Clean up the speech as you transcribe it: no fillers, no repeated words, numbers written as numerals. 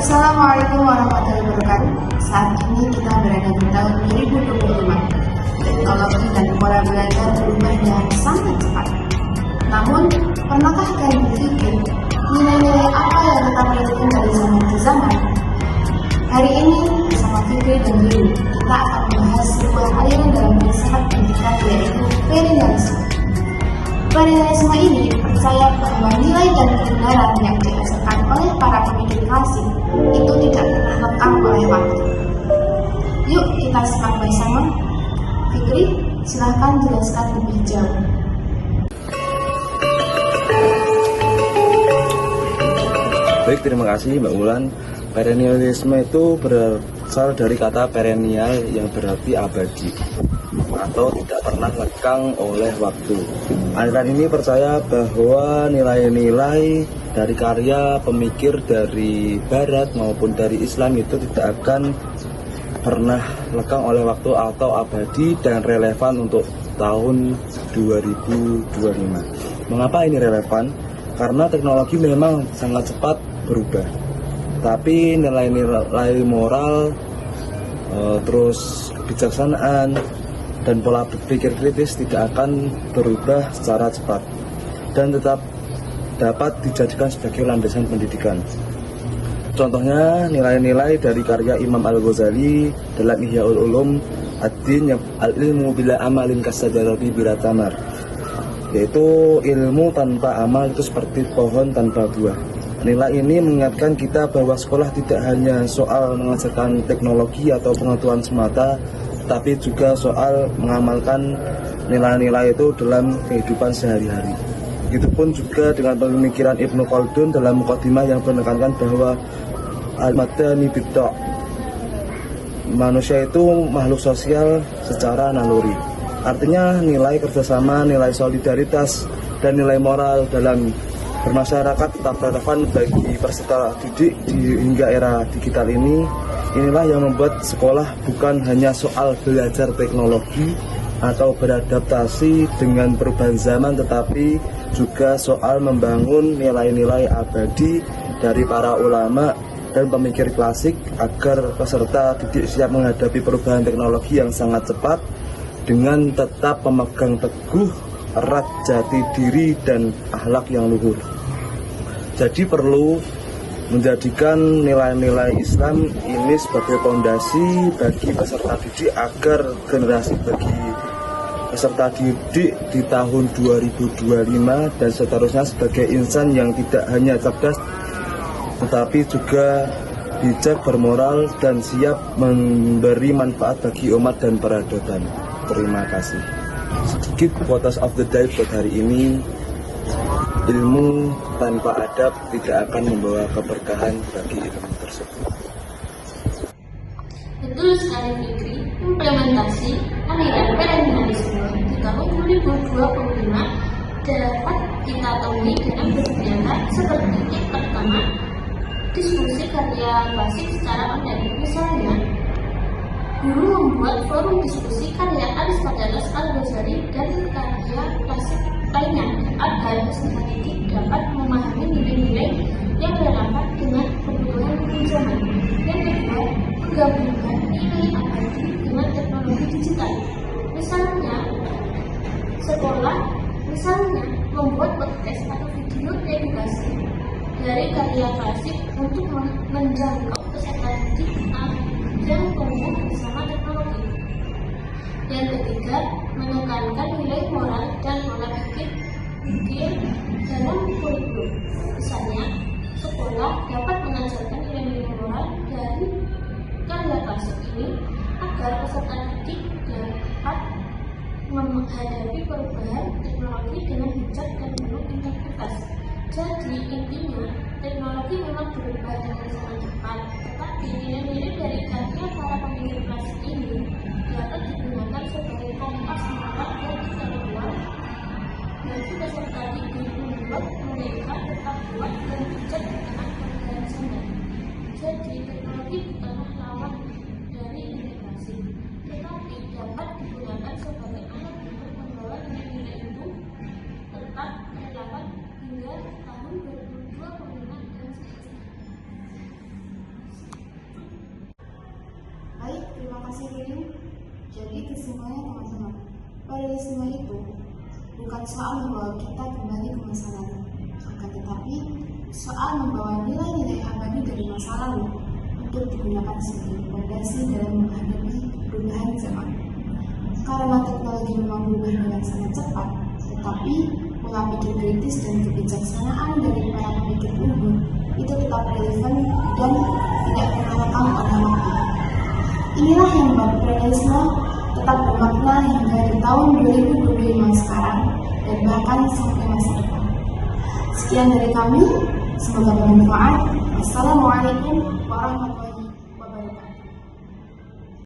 Assalamualaikum warahmatullahi wabarakatuh. Saat ini kita berada di tahun 2025. Teknologi dan pola belajar berubah dengan sangat cepat. Namun, pernahkah kalian berpikir nilai-nilai apa yang kita miliki dari zaman ke zaman? Hari ini bersama Fikri dan Yuri, kita akan membahas sebuah aliran dalam filsafat pendidikan, yaitu perennialisme. Perennialisme ini percaya bahwa nilai dan kebenaran yang dirasakan oleh para pemikir klasik itu tidak pernah lekang oleh waktu. Yuk kita simak bersama. Fikri, silahkan jelaskan lebih jauh. Baik, terima kasih Mbak Wulan. Perennialisme itu berasal dari kata perennial yang berarti abadi atau tidak pernah lekang oleh waktu. Aliran ini percaya bahwa nilai-nilai dari karya pemikir dari Barat maupun dari Islam itu tidak akan pernah lekang oleh waktu atau abadi dan relevan untuk tahun 2025. Mengapa ini relevan? Karena teknologi memang sangat cepat berubah, tapi nilai-nilai moral, terus kebijaksanaan dan pola berpikir kritis tidak akan berubah secara cepat dan tetap dapat dijadikan sebagai landasan pendidikan. Contohnya nilai-nilai dari karya Imam Al-Ghazali dalam Ihyaul Ulum Ad-Din yang al-ilmu bila amalin kasajarati bila tamar, yaitu ilmu tanpa amal itu seperti pohon tanpa buah. Nilai ini mengingatkan kita bahwa sekolah tidak hanya soal mengajarkan teknologi atau pengetahuan semata, tapi juga soal mengamalkan nilai-nilai itu dalam kehidupan sehari-hari. Begitupun juga dengan pemikiran Ibnu Khaldun dalam Muqaddimah yang menekankan bahwa al-madani bidda', manusia itu makhluk sosial secara naluri. Artinya nilai kerjasama, nilai solidaritas, dan nilai moral dalam bermasyarakat tetap relevan bagi peserta didik hingga era digital ini. Inilah yang membuat sekolah bukan hanya soal belajar teknologi atau beradaptasi dengan perubahan zaman, tetapi juga soal membangun nilai-nilai abadi dari para ulama dan pemikir klasik agar peserta didik siap menghadapi perubahan teknologi yang sangat cepat dengan tetap memegang teguh erat jati diri dan akhlak yang luhur. Jadi perlu menjadikan nilai-nilai Islam ini sebagai fondasi bagi peserta didik agar generasi bagi peserta didik di tahun 2025 dan seterusnya sebagai insan yang tidak hanya cerdas tetapi juga bijak, bermoral, dan siap memberi manfaat bagi umat dan peradaban. Terima kasih. Sedikit quotes of the day buat hari ini. Ilmu tanpa adab tidak akan membawa keberkahan bagi ilmu tersebut. Betul sekali Fikri, implementasi aliran perennialisme di tahun 2025 dapat kita temui dengan beberapa seperti yang pertama, diskusi karya klasik secara online. Misalnya, guru membuat forum diskusi karya Aristoteles, Al-Ghazali, dan karya klasik lainnya agar peserta didik dapat memahami nilai-nilai yang relevan dengan kebutuhan zaman. Yang kedua, menggabungkan nilai abadi dengan teknologi digital. Sekolah membuat podcast atau video edukasi dari karya klasik untuk menjangkau peserta didik yang tumbuh bersama teknologi. Yang ketiga, menekankan nilai moral dan pola pikir dalam kurikulum. Misalnya, sekolah dapat mengajarkan nilai-nilai moral dari karya klasik ini agar peserta didik dapat menghadapi perubahan teknologi dengan bijak dan penuh integritas. Jadi intinya, teknologi memang berubah dengan sangat cepat, tetapi nilai-nilai dari karya para pemikir klasik ini dapat digunakan sebagai kompas moral dan intelektual bagi peserta didik membuat mereka tetap kuat dan bijak dengan perubahan zaman. Jadi teknologi bukanlah lawan dari inovasi, tetapi dapat digunakan sebagai alat untuk membawa nilai-nilai itu tetap relevan hingga tahun 2025 dan seterusnya. screen. Jadi kesimpulannya teman-teman, realisme itu bukan soal membawa kita kembali ke masa lalu, akan tetapi soal membawa nilai-nilai abadi dari masa lalu untuk digunakan sebagai fondasi dalam menghadapi perubahan zaman. Karena teknologi memang berubah dengan sangat cepat, tetapi pola pikir kritis dan kebijaksanaan dari para pemikir unggul itu tetap relevan dan tidak pernah lekang pada waktu. Inilah yang membuat realisme tetap bermakna hingga di tahun 2025 sekarang dan bahkan sampai masa depan. Sekian dari kami, semoga bermanfaat. Wassalamualaikum warahmatullahi wabarakatuh.